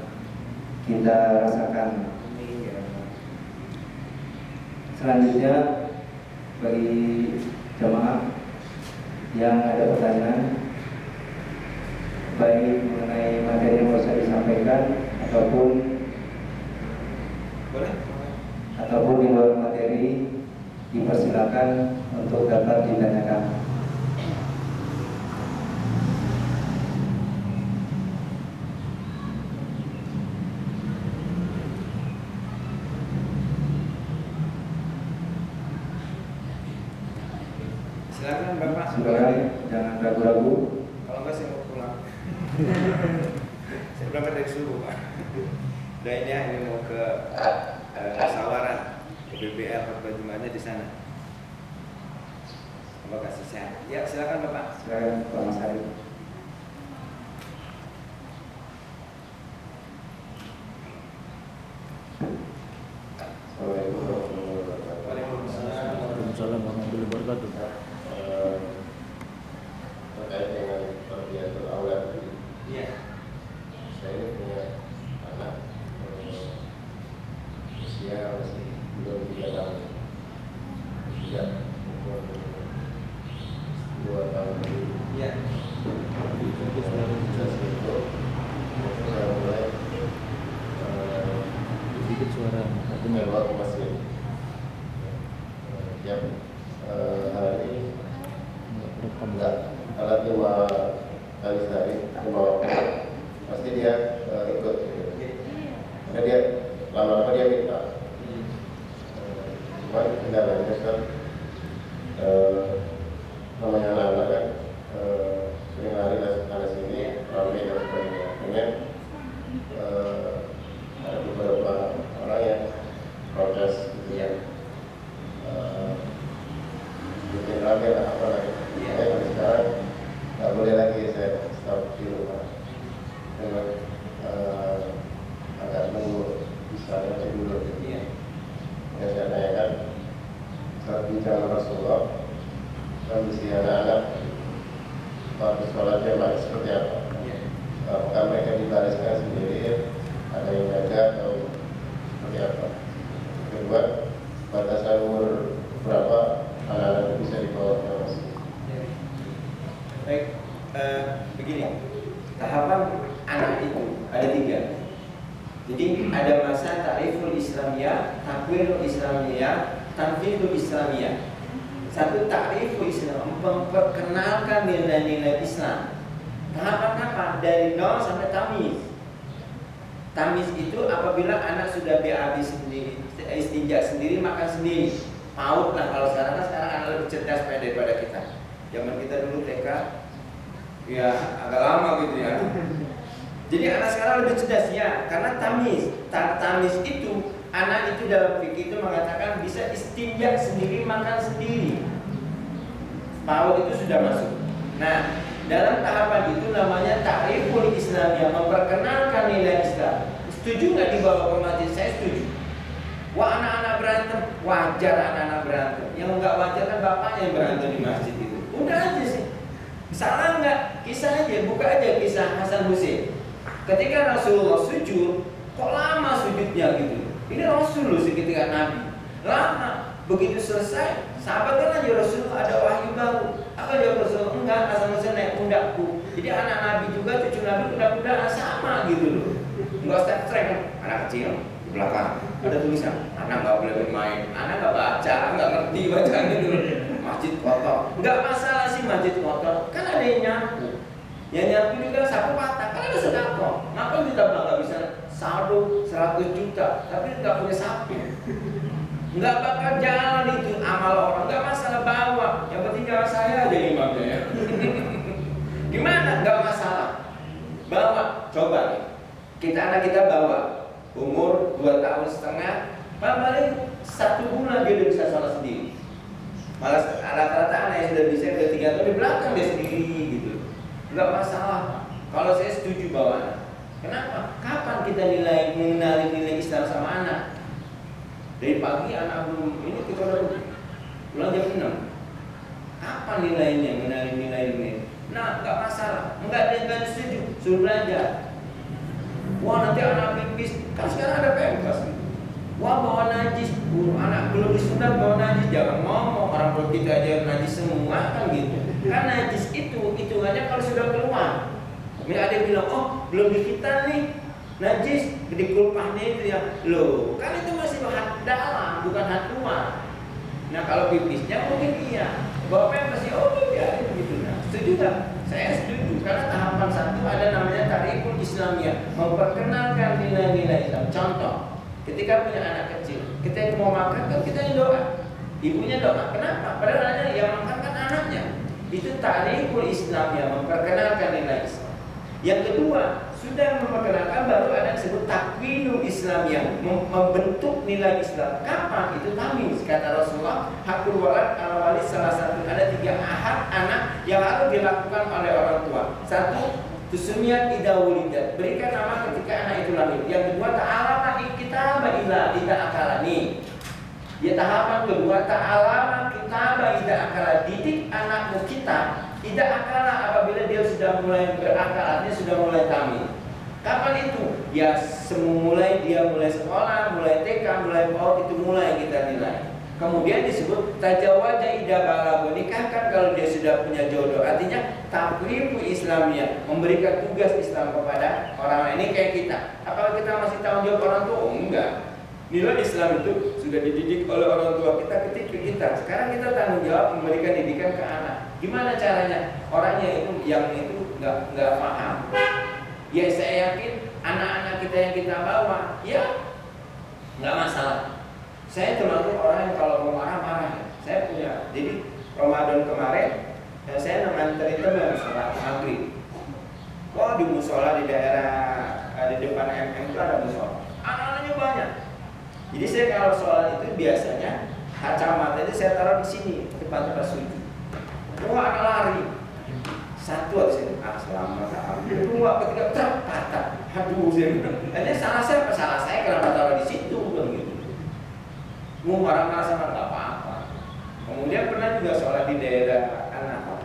kita rasakan. Selanjutnya, bagi jamaah yang ada pertanyaan baik mengenai materi yang bisa disampaikan ataupun di luar materi, dipersilakan untuk dapat ditanyakan. Silakan Bapak. Silakan, jangan ragu-ragu. Kalau enggak saya mau pulang. Saya berangkat dari subuh Pak. Udah ini mau ke Sawaran, ke BBL khotbah Jumatnya di sana. Terima kasih sehat. Ya silakan Bapak. Silakan Pak Mas Arif. Assalamualaikum warahmatullahi wabarakatuh. Waalaikumsalam warahmatullahi wabarakatuh. Terkait dengan perbiatul aulad, Iya. saya ini punya anak usia masih belum 3 tahun, usia umur 2 tahun lebih. Iya. Saya mulai Sedikit suara menyewa ke masjid. Yang hari ini enggak alat 5 kali sehari membawa pasti dia ikut gitu. Karena dia lama-lama dia minta. Cuman kendalanya kan namanya anak-anak kan sering lari sana sini ramai dan sebagainya. Kemudian ada beberapa orang yang protes gitu ya, bikin rame lah apa lagi. Tapi sekarang nggak boleh lagi saya stop di rumah. Memang agak nunggu bisa nanti dulu gitu. Iya. Yang saya tanyakan saat bicara Rasulullah kondisi anak-anak waktu sholat jamaah seperti apa? Iya. Apakah mereka dibariskan sendiri, ada yang jaga atau seperti apa? Kedua, batasan umur berapa anak-anak bisa dibawa ke masjid? Baik, begini, tahapan anak itu ada 3. Jadi ada masa ta'riful Islamiyah, takwirul Islamiyah, tanfidul Islamiyah. Satu ta'riful Islam, memperkenalkan nilai-nilai Islam. Tahapan apa? Dari 0 sampai tamis. Tamis itu apabila anak sudah BAB sendiri, istinja sendiri, makan sendiri. PAUD lah kalau sekarang kan anak lebih cerdas daripada kita. Zaman kita dulu TK, ya agak lama gitu ya. Jadi anak sekarang lebih cerdas ya, karena tamis. Tamis itu anak itu dalam fikih itu mengatakan bisa istinja sendiri, makan sendiri. PAUD itu sudah masuk. Nah, dalam tahapan itu namanya ta'riful Islamiyah, memperkenalkan nilai Islam. Setuju nggak dibawa ke masjid? Saya setuju. Wah, anak-anak berantem, wajar anak-anak berantem. Yang nggak wajar kan bapaknya yang berantem di masjid itu. Udah aja sih. Salah nggak? Kisah aja, buka aja kisah Hasan Hussein. Ketika Rasulullah sujud, kok lama sujudnya gitu? Ini Rasul loh ketika Nabi. Lama. Begitu selesai, sahabat kan aja Rasulullah ada wahyu baru. Apa jawab Rasulullah? Enggak, Hasan Hussein naik pundakku. Jadi anak Nabi juga, cucu Nabi kuda-kuda sama gitu loh. Enggak step-step kan? Anak kecil di belakang ada tulisan, anak nggak boleh bermain, anak nggak baca, nggak ngerti bacanya dulu. Masjid kotor, nggak masalah sih masjid kotor, kan ada yang nyapu. Yang nyapu juga sapu patah, kan ada sedekah. Kenapa kita nggak bisa saldo 100 juta, tapi nggak punya sapu? Nggak bakal jalan itu amal orang, nggak masalah bawa. Yang penting jangan saya aja imamnya ya. Gimana? Nggak masalah. Bawa, coba nih. Anak kita bawa, umur 2,5 tahun, paling 1 bulan dia udah bisa sholat sendiri. Malah rata-rata anak yang sudah bisa udah 3 tahun di belakang dia sendiri gitu. Nggak masalah. Kalau saya setuju bawa anak. Kenapa? Kapan kita mengenali nilai Islam sama anak? Dari pagi anak belum ini kita udah pulang jam 6. Apa nilainya? Mengenali nilai-nilai. Nah, nggak masalah. Enggak setuju, suruh belajar. Wah, nanti anak pipis, kan sekarang ada pempes. Wah, bawa najis, anak belum disunat bawa najis, jangan ngomong orang perut kita aja najis semua kan gitu. Kan najis itu hitungannya kalau sudah keluar. Ada yang bilang, oh belum dikitan nih, najis di kulpahnya itu ya. Loh, kan itu masih hat dalam, bukan hat luar. Nah kalau pipisnya mungkin iya, bawa pempes ya, oh biarin gitu. Nah, setuju nggak? Saya setuju, karena tahapan 1 ada namanya ta'riful Islamiyah, memperkenalkan nilai-nilai Islam. Contoh, ketika punya anak kecil, kita mau makan kan kita yang doa, ibunya doa. Kenapa? Padahal yang makan kan anaknya. Itu ta'riful Islam, yang memperkenalkan nilai Islam. Yang kedua, sudah memperkenalkan, baru ada yang disebut takwinul Islam, yang membentuk nilai Islam. Kapan? Itu tamis. Kata Rasulullah, hakul walad ala walid salah satu. Ada 3 hak anak yang harus dilakukan oleh orang tua. Satu, tusmiyat idza wulidat, berikan nama ketika anak itu lahir. Yang kedua, ta'alama ikitaba ila akalani. Ya, tahapan kedua, ta'alama kitaba ida akala, didik anakmu kita ida akala apabila dia sudah mulai berakal, artinya sudah mulai tamis. Kapan itu? Ya, dia mulai sekolah, mulai TK, mulai PAUD, itu mulai kita nilai. Kemudian disebut tajawaja ida balago, nikahkan kalau dia sudah punya jodoh. Artinya taklifu Islamiyah, memberikan tugas Islam kepada orang lain. Ini kayak kita. Apakah kita masih tanggung jawab orang tua? Oh, enggak. Nilai Islam itu sudah dididik oleh orang tua kita ketika kita. Sekarang kita tanggung jawab memberikan didikan ke anak. Gimana caranya? Orangnya itu yang itu nggak paham. Ya, saya yakin anak-anak kita yang kita bawa, ya nggak masalah. Saya termasuk orang yang kalau mau marah-marah. Saya punya. Jadi Ramadan kemarin, saya nganterin teman sholat maghrib. Wah, di musola di daerah di depan MM itu ada musola. Anak-anaknya banyak. Jadi saya kalau sholat itu biasanya kacamata itu saya taruh di sini tempat sujud. Wah, anak lari. Satu habis itu, selamat. Dua, ketiga, patah. Aduh, saya bilang, ini salah saya apa salah saya kenapa taruh di situ kan gitu. Mau marah-marah sama nggak apa-apa. Kemudian pernah juga sholat di daerah anak.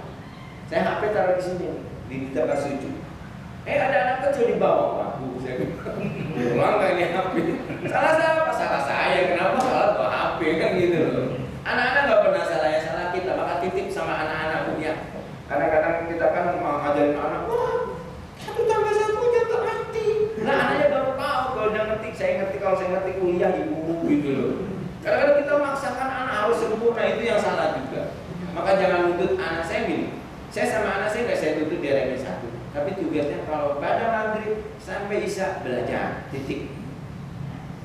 Saya HP taruh di sini di tempat sujud. Ada anak kecil di bawah. Waduh, saya bilang nggak ini HP. Salah saya apa? Salah saya. Kenapa salah bawa HP kan gitu loh. Anak-anak nggak pernah salah, ya salah kita. Maka titip sama anak-anak punya. Kadang-kadang kita kan mau ngajarin anak, wah 1+1 jatuh hati. Nah, anaknya baru tahu kalau dia ngetik. Saya ngerti, kalau saya ngerti kuliah ibu gitu loh. Kadang-kadang kita memaksakan anak harus sempurna, itu yang salah juga. Maka jangan nuntut anak saya gini. Saya sama anak saya nggak saya tuntut di RMI 1. Tapi tugasnya kalau pada maghrib sampai isya belajar, titik.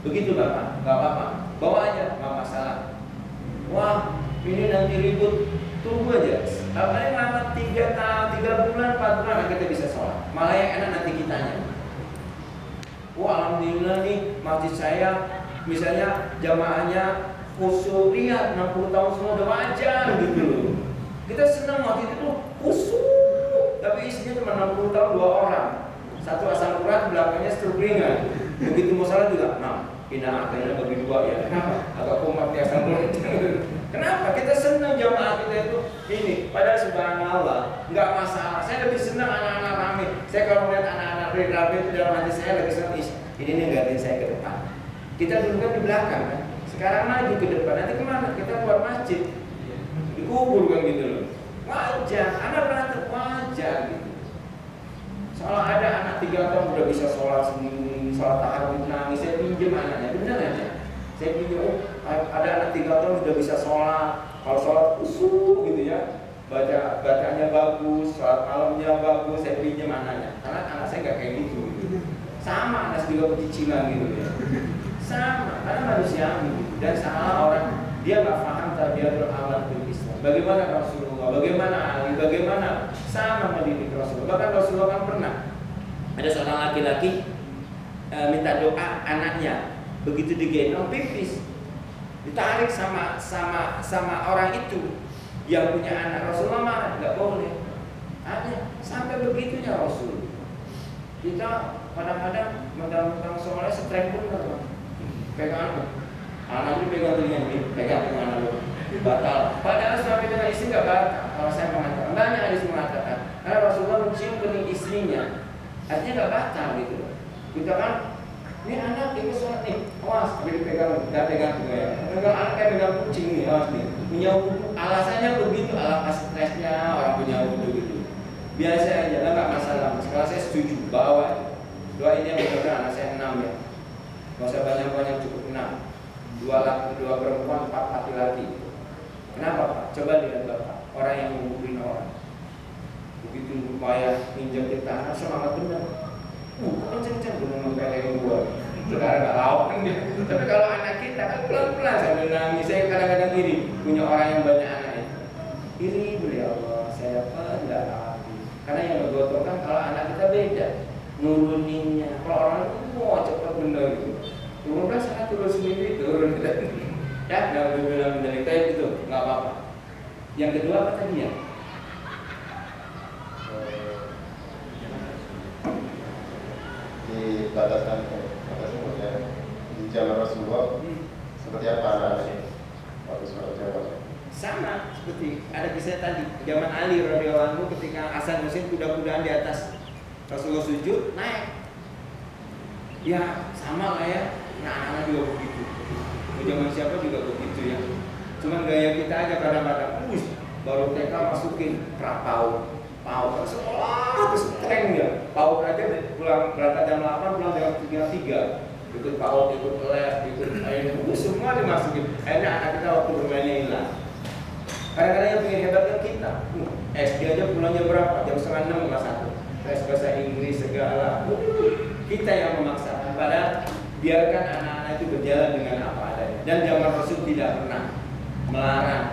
Begitu Bapak, nggak apa-apa, bawa aja, nggak masalah. Wah, ini nanti ribut, tunggu aja. Paling lama 3 tahun, 3 bulan, 4 bulan kita bisa sholat. Malah yang enak nanti kitanya. Wah, alhamdulillah nih masjid saya, misalnya jamaahnya khusyuk, lihat 60 tahun semua udah wajar gitu loh. Kita senang waktu itu khusyuk. Tapi isinya cuma 60 tahun 2 orang. Satu asal Quran, belakangnya struglingan. Begitu mau salat juga, pindah akhirnya bagi 2 ya. Kenapa? Agak kumat ya asal Quran. Kenapa? Kita senang jamaah kita itu ini. Padahal subhanallah, nggak masalah. Saya lebih senang anak-anak rame. Saya kalau melihat anak-anak rame itu dalam hati saya lebih senang. Ini nih gantiin saya ke depan. Kita dulu kan di belakang kan. Sekarang maju ke depan. Nanti kemana? Kita keluar masjid. Dikubur kan gitu loh. Wajar, anak berantem wajar gitu. Soalnya ada anak 3 tahun udah bisa sholat sendiri, sholat tahajud nangis, saya pinjam anaknya, bener aja. Saya pinjam, ada anak 3 tahun udah bisa sholat, kalau sholat khusyuk gitu ya, bacanya bagus, sholat malamnya bagus, saya pinjam anaknya. Karena anak saya nggak kayak gitu. Sama anak juga pecicilan gitu ya. Sama, karena manusia gitu. Dan salah orang dia nggak paham tabiatul amal bil Islam. Bagaimana Rasulullah, bagaimana Ali, bagaimana sama mendidik Rasulullah. Bahkan Rasulullah kan pernah ada seorang laki-laki minta doa anaknya, begitu digendong pipis, ditarik sama orang itu yang punya anak. Rasulullah marah, nggak boleh. Ada sampai begitunya Rasul. Kita kadang-kadang mentang-mentang soleh streng bener, pegang anak itu pegang telinga ini, pegang anak lu batal. Padahal suami dengan istri nggak batal. Kalau saya mengatakan, banyak hadis mengatakan, karena Rasulullah mencium kening istrinya, artinya nggak batal gitu. Kita kan, ini anak itu sholat nih, awas, tapi dipegang, nggak pegang juga ya. Pegang anak kayak pegang kucing nih, awas nih. Punya wudhu, alasannya begitu, alasan stresnya orang punya wudhu gitu. Biasa aja, nggak masalah. Sekarang saya setuju, bawa doa ini yang benar-benar anak saya 6 ya. Nggak usah banyak-banyak, cukup 6. 2 perempuan, 4 laki-laki. Kenapa Pak? Coba lihat Bapak, orang yang mengumpulin orang. Begitu upaya minjam di tanah, semangat benar. Kenceng-kenceng belum mempeleng gua. Sekarang nggak lawan kan dia. Tapi kalau anak kita kan pelan-pelan sambil nangis. Saya kadang-kadang iri punya orang yang banyak anak itu. Iri beli saya enggak habis. Karena yang bergotong kan kalau anak kita beda nuruninnya. Kalau orang itu cepat bener gitu. Turun saya turun sendiri turun. Ya, nggak bilang menderita itu nggak apa-apa. Yang kedua apa tadi ya? Di batasan ya, di zaman Rasulullah seperti apa anak-anaknya waktu sholat jamaah? Sama seperti ada kisah tadi zaman Ali radhiyallahu anhu ketika azan musim kuda-kudaan di atas Rasulullah sujud naik. Ya sama lah ya, nah anak-anak juga begitu. Zaman siapa juga begitu ya. Cuman gaya kita aja kadang-kadang, baru TK masukin prapau, PAUD sekolah terus keren ya. PAUD aja pulang berangkat jam 8 pulang jam 3. Ikut PAUD, ikut les, ikut akhirnya semua dimasukin. Akhirnya anak kita waktu bermainnya hilang. Kadang-kadang yang pengen hebat kan kita. SD aja pulangnya berapa? Jam 5:30 kelas 1. Les bahasa Inggris segala. Kita yang memaksakan. Padahal biarkan anak-anak itu berjalan dengan apa adanya. Dan zaman Rasul tidak pernah melarang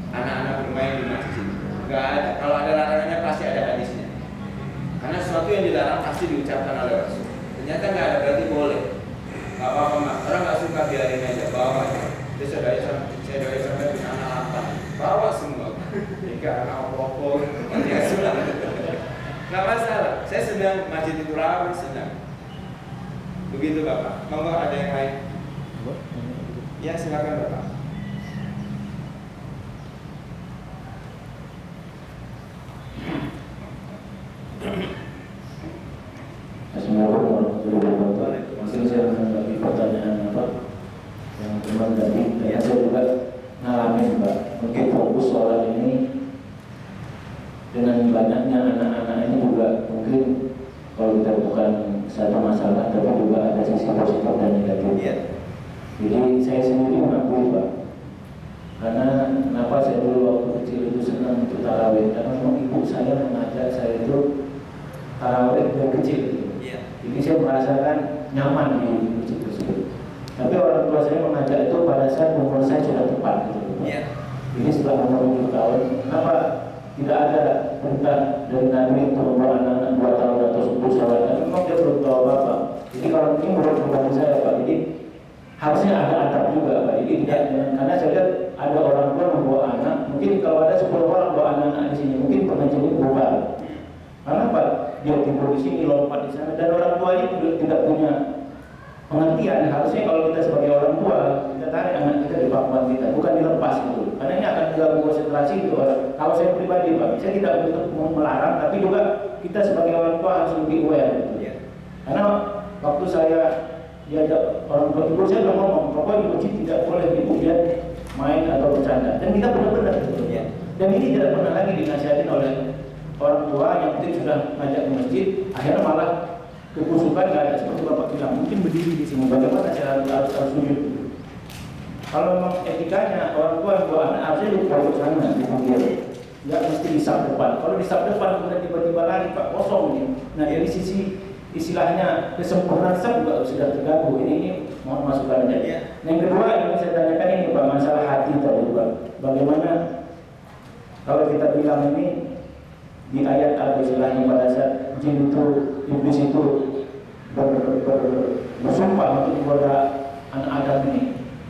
anak-anak bermain di masjid. Enggak ada. Kalau ada larangannya pasti ada hadisnya. Karena sesuatu yang dilarang pasti diucapkan oleh Rasul. Ternyata nggak ada berarti boleh. Nggak apa-apa mak. Orang nggak suka biarin aja bawa aja. Terus saya doain sampai punya anak 8. Bawa semua. Jika anak opor, ya sudah. Nggak masalah. Saya senang masjid itu ramai senang. Begitu Bapak. Monggo ada yang lain? Ya silakan Bapak. Assalamualaikum warahmatullahi wabarakatuh. Mungkin saya menanggapi pertanyaan apa yang teman tadi. Ya, saya juga ngalamin Pak. Mungkin fokus soal ini dengan banyaknya anak-anak ini juga mungkin kalau kita bukan satu masalah, tapi juga ada sisi positif dan negatif. Ya. Jadi saya sendiri mengakui Pak. Karena kenapa saya dulu waktu kecil itu senang untuk tarawih? Karena memang ibu saya mengajak saya itu tarawih dari kecil. Jadi saya merasakan nyaman di masjid tersebut. Tapi orang tua saya mengajak itu pada saat umur saya sudah tepat. Ini setelah umur 7 tahun. Kenapa tidak ada perintah dari Nabi untuk membawa anak-anak 2 tahun atau 10 tahun? Karena memang dia belum tahu apa-apa. Jadi kalau ini menurut pribadi saya Pak, jadi harusnya ada adab juga Pak. Jadi tidak, karena saya lihat ada orang tua membawa anak. Mungkin kalau ada 10 orang bawa anak-anak di sini, mungkin pengajian bubar. Karena Pak, dia tidur di sini, lompat di sana, dan orang tua ini tidak punya pengertian. Harusnya kalau kita sebagai orang tua, kita tarik anak kita di pangkuan kita, bukan dilepas gitu. Karena ini akan mengganggu konsentrasi itu. Kalau saya pribadi Pak, saya tidak untuk melarang, tapi juga kita sebagai orang tua harus lebih aware gitu. Karena waktu saya diajak orang tua ibu, saya udah ngomong, pokoknya di masjid tidak boleh ibu dia main atau bercanda. Dan kita benar-benar gitu. Dan ini tidak pernah lagi dinasihatin oleh orang tua yang mungkin sudah ngajak ke masjid, akhirnya malah kekusukan nggak ada seperti Bapak bilang. Mungkin berdiri di sini, bagaimana saya harus sujud. Kalau memang etikanya orang tua yang bawa anak harusnya lupa ke sana, di pinggir, nggak mesti di saf depan. Kalau di saf depan kemudian tiba-tiba lari Pak, kosong nih. Nah dari sisi istilahnya kesempurnaan saf juga sudah terganggu. Ini mohon masukan aja. Yang kedua yang saya tanyakan ini Pak, masalah hati tadi Pak. Bagaimana kalau kita bilang ini di ayat al-Islamnya pada saat jin itu, iblis itu bersumpah untuk kepada anak Adam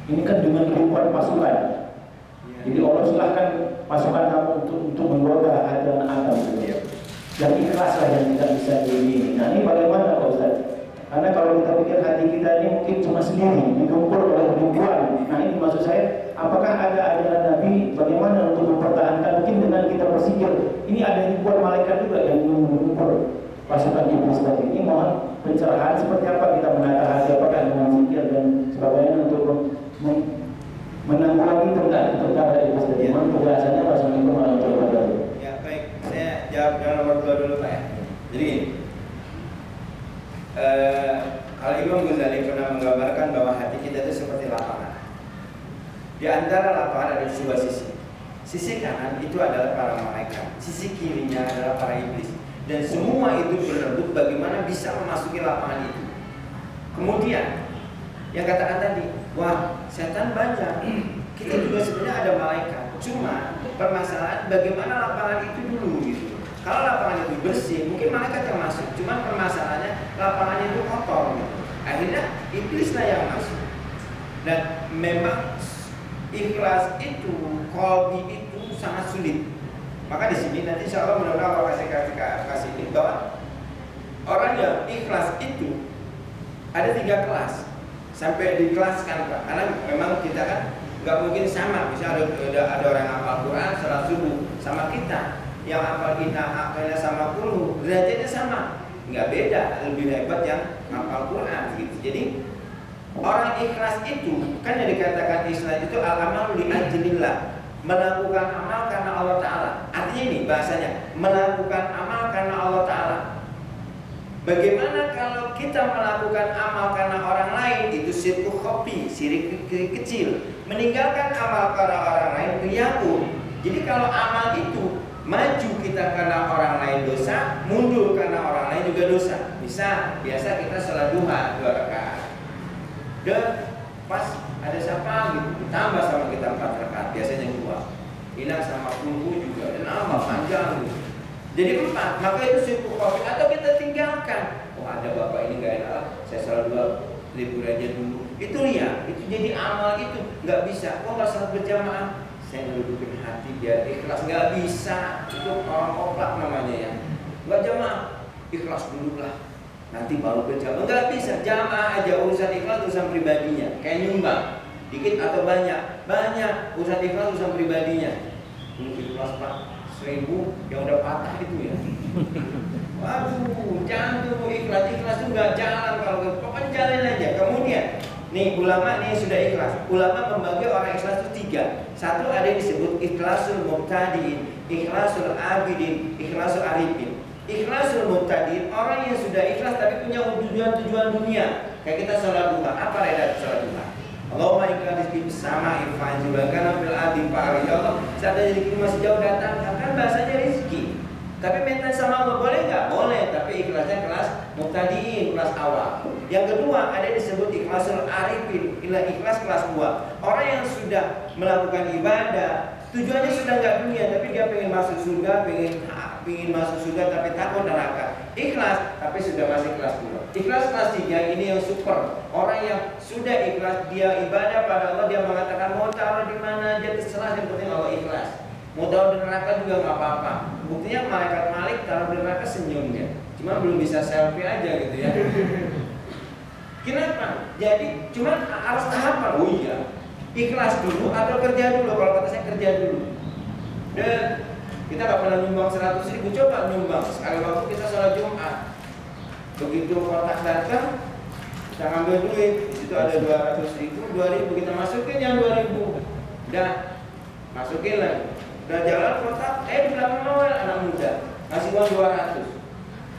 ini kan dengan ribuan pasukan. Jadi Allah silahkan pasukan kamu untuk menggoda hati anak Adam. Dan ikhlaslah yang tidak bisa ini. Nah ini bagaimana Pak Ustaz? Karena kalau kita pikir hati kita ini mungkin cuma sendiri, dikumpul oleh ribuan. Nah ini maksud saya, apakah ada ajaran Nabi bagaimana untuk mempertahankan? Mungkin dengan kita berpikir, ini ada ribuan malaikat juga yang mengumpul pasukan iblis tadi. Ini mohon pencerahan seperti apa kita menata hati, apakah dengan zikir dan sebagainya untuk menanggulangi tentara iblis tadi. Mohon penjelasannya. Wassalamualaikum warahmatullahi wabarakatuh. Ya baik, saya jawab yang nomor 2 dulu Pak ya. Jadi Al-Imam Ghazali pernah menggambarkan bahwa hati kita itu seperti lapangan. Di antara lapangan ada 2 sisi. Sisi kanan itu adalah para malaikat, sisi kirinya adalah para iblis. Dan semua itu berebut bagaimana bisa memasuki lapangan itu. Kemudian yang katakan tadi, wah setan banyak, kita juga sebenarnya ada malaikat. Cuma permasalahan bagaimana lapangan itu dulu gitu. Kalau lapangan itu bersih, mungkin malaikat yang masuk. Cuma permasalahannya lapangannya itu kotor gitu. Akhirnya iblislah yang masuk. Dan memang ikhlas itu, qalbi itu sangat sulit. Maka di sini nanti insya Allah mudah-mudahan Allah kasih ini bahwa orang yang ikhlas itu ada 3 kelas sampai dikelaskan Pak. Karena memang kita kan nggak mungkin sama. Misalnya ada orang yang hafal Quran salat subuh sama kita, yang hafal kita akalnya sama qul, derajatnya sama, nggak beda. Lebih hebat yang hafal Quran gitu. Jadi orang ikhlas itu kan yang dikatakan ikhlas itu al-amalu li ajlillah, melakukan amal karena Allah Ta'ala. Artinya ini bahasanya melakukan amal karena Allah Ta'ala. Bagaimana kalau kita melakukan amal karena orang lain, itu syirku khofi, syirik kecil. Meninggalkan amal karena orang lain riyaun. Jadi kalau amal itu maju kita karena orang lain dosa, mundur karena orang lain juga dosa. Biasa kita salat duha 2 rakaat. Dan pas ada siapa gitu, tambah sama kita 4 rakaat, biasanya 2. Hilang sama kulhu juga, dan amal panjang gitu. Jadi 4, maka itu syukur khofi. Atau kita tinggalkan, oh ada bapak ini gak enak, saya salat 2, libur aja dulu. Itu ria, itu jadi amal itu nggak bisa. Oh nggak salat berjamaah, saya ngedudukin hati biar ikhlas, nggak bisa. Itu orang oplak namanya ya. Nggak jamaah, ikhlas dulu lah, nanti baru berjamaah. Nggak bisa, jamaah aja. Urusan ikhlas urusan pribadinya, kayak nyumbang dikit atau banyak, urusan ikhlas urusan pribadinya. Dulu ikhlas Pak 1000 yang udah patah itu ya. Waduh, jangan tuh ikhlas tuh nggak jalan kalau pokoknya jalan aja. Kemudian nih ulama nih sudah ikhlas. Ulama membagi orang ikhlas itu 3. Satu ada yang disebut ikhlasul mubtadiin, ikhlasul abidin, ikhlasul arifin. Ikhlasul mubtadiin orang yang sudah ikhlas tapi punya tujuan dunia. Kayak kita sholat duha, apa reda sholat duha? Allahumma iklan rizki sama irfan juga karena fil adi fa'ari. Ya Allah, saat rezeki masih jauh datang, kan bahasanya rizki. Tapi minta sama Allah boleh nggak? Boleh, tapi ikhlasnya kelas muktadiin, kelas awal. Yang kedua ada disebut ikhlasul arifin, ikhlas kelas 2. Orang yang sudah melakukan ibadah, tujuannya sudah nggak dunia, tapi dia pengen masuk surga, pengen masuk surga tapi takut neraka. Ikhlas, tapi sudah masih kelas 2. Ikhlas kelas 3 ini yang super. Orang yang sudah ikhlas, dia ibadah pada Allah, dia mengatakan mau taruh di mana aja terserah, yang penting Allah ikhlas. Mau taruh di neraka juga nggak apa-apa. Buktinya malaikat Malik taruh di neraka senyum dia. Cuma belum bisa selfie aja gitu ya. Kenapa? Jadi cuma harus tahapan. Oh iya, ikhlas dulu atau kerja dulu. Kalau kata saya kerja dulu. Dan kita nggak pernah nyumbang 100.000, coba nyumbang. Sekali waktu kita sholat Jumat, begitu kontak datang, kita ngambil duit. Di situ ada 200.000, 2.000 kita masukin yang 2.000. Udah masukin lagi. Udah jalan kotak, di belakang Noel anak muda kasih uang 200.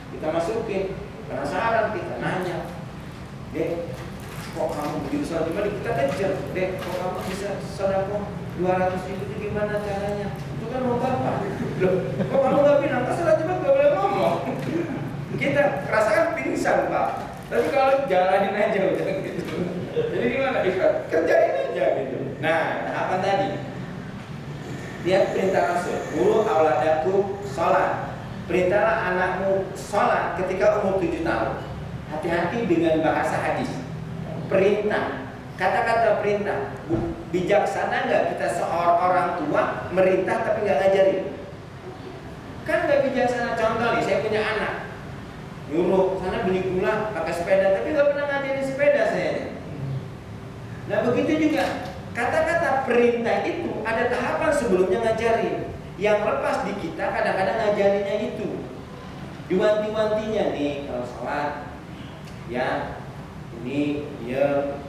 Kita masukin, penasaran kita nanya, Dek, kok kamu begitu sholat Jumat? Kita kejar, Dek, kok kamu bisa sedekah 200 itu gimana caranya? Itu kan mau bapak. Loh, kok kamu nggak bilang? Kan sholat Jumat nggak boleh ngomong. Kita rasakan pingsan Pak. Tapi kalau jalanin aja udah gitu. Jadi gimana ikhlas? Kerjain aja gitu. Nah, apa tadi? Lihat perintah Rasul, muru auladakum sholat. Perintahlah anakmu sholat ketika umur 7 tahun. Hati-hati dengan bahasa hadis. Perintah, kata-kata perintah. Bijaksana nggak kita seorang tua merintah tapi nggak ngajarin? Kan nggak bijaksana. Contoh nih, saya punya anak, nyuruh sana beli gula pakai sepeda, tapi nggak pernah ngajarin sepeda saya. Nah begitu juga. Kata-kata perintah itu ada tahapan sebelumnya ngajarin. Yang lepas di kita kadang-kadang ngajarinnya itu diwanti-wantinya nih kalau sholat, ya ini dia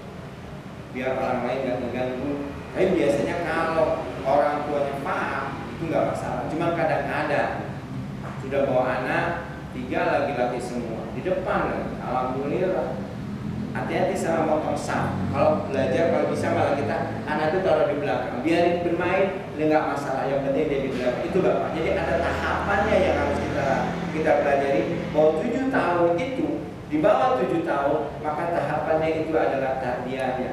biar orang lain nggak ngeganggu. Tapi biasanya kalau orang tuanya paham itu nggak masalah. Cuma kadang-kadang sudah bawa anak 3 laki-laki semua di depan, alhamdulillah. Hati-hati sama motong saf. Kalau belajar, kalau bisa malah kita anak itu taruh di belakang, biarin bermain, nggak masalah. Yang penting dia di belakang. Itu Bapak. Jadi ada tahapannya yang harus kita pelajari. Bahwa 7 tahun itu, di bawah 7 tahun, maka tahapannya itu adalah tarbiyahnya.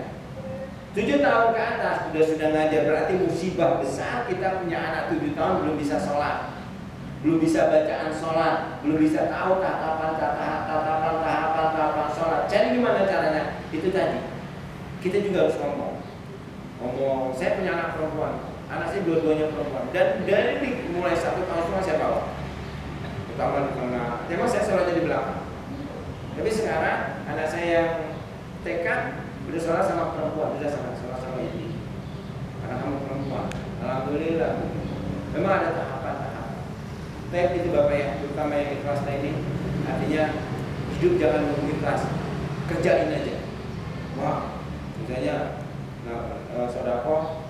7 tahun ke atas sudah ngajar, berarti musibah besar kita punya anak 7 tahun belum bisa sholat, belum bisa bacaan sholat, belum bisa tahu tahapan sholat. Jadi gimana caranya? Itu tadi kita juga harus ngomong. Saya punya anak perempuan, anak saya dua-duanya perempuan, dan dari mulai 1 tahun semua saya bawa, utama di tengah. Memang saya sholatnya di belakang. Tapi sekarang anak saya yang TK udah sholat sama perempuan, udah sholat sama ini. Karena kamu perempuan, alhamdulillah. Memang ada tahapan-tahapan. Baik itu Bapak ya, terutama yang ikhlas ini, artinya hidup jangan menunggu ikhlas, kerjain aja. Wah, misalnya sodako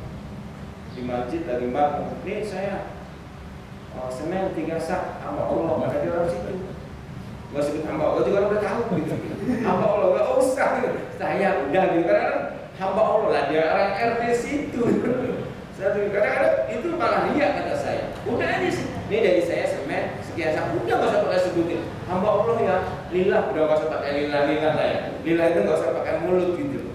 di masjid lagi bangun, ini saya Senin 3 sak hamba Allah, nggak ada orang situ. Gak sebut hamba Allah juga udah tahu gitu. Hamba Allah nggak usah gitu. Saya udah gitu karena hamba Allah lah dia orang RT situ. Kadang-kadang itu malah lihat kata saya. Udah aja sih. Ini dari saya Senin sekian sak, udah nggak usah pakai sebutin. Hamba Allah ya, lillah udah nggak usah pakai lillah lah ya. Lillah itu nggak usah pakai mulut gitu.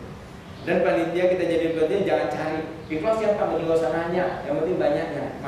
Dan panitia kita jadi panitia jangan cari ikhlas siapa, nggak usah nanya. Yang penting banyaknya.